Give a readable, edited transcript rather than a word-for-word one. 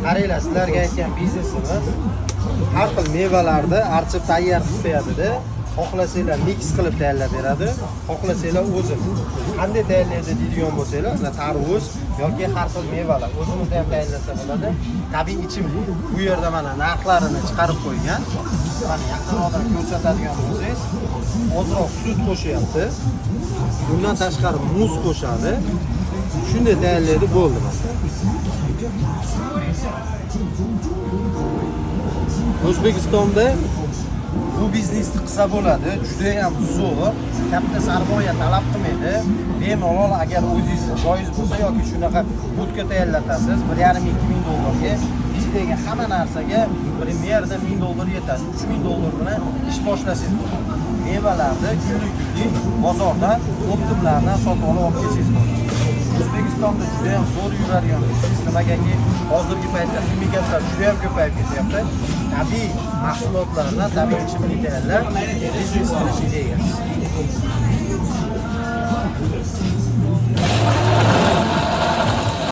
qaranglar, sizlarga aytgan biznesimiz har xil mevalarni archib tayyor qilib beradi-da. Xohlasanglar mix qilib tayyorlab beradi, xohlasanglar o'zi qanday tayyorlaydi deydigan bo'lsanglar, tarvuz yoki har xil mevalar o'zimizda ham tayyorlasa bo'ladi. Tabiiy ichimlik. Bu yerda mana narxlarini chiqarib qo'ygan. Mana yaqinroqdan ko'rsatadigan bo'lsangiz, ozroq sut qo'shyapti. Bundan tashqari muz qo'shadi. Shunday tayyorlaydi, bo'ldi masalan. O'zbekistonda bu biznesni qilsa bo'ladi, juda ham zo'r, katta sarmoya talab qilmaydi. Bemalol agar o'zingiz joiz bo'lsa yoki shunaqa budka tayyorlatasiz, 1,5-2 ming dollarga ichidagi hamma narsaga primerda $1000 yetadi. $3000 bilan ish boshlasangiz bo'ladi. Mevalarni kunlik bozordan, optimlardan sotib olib kelsangiz bo'ladi. O'zbekistonda juda ham zo'r yuradigan biznes. Nimagaki hozirgi paytda imigranlar juda ham ko'payib ketyapti. Tabiiy mahsulotlardan tabiiy ichimlik tayyorlab biznes qilishga ega.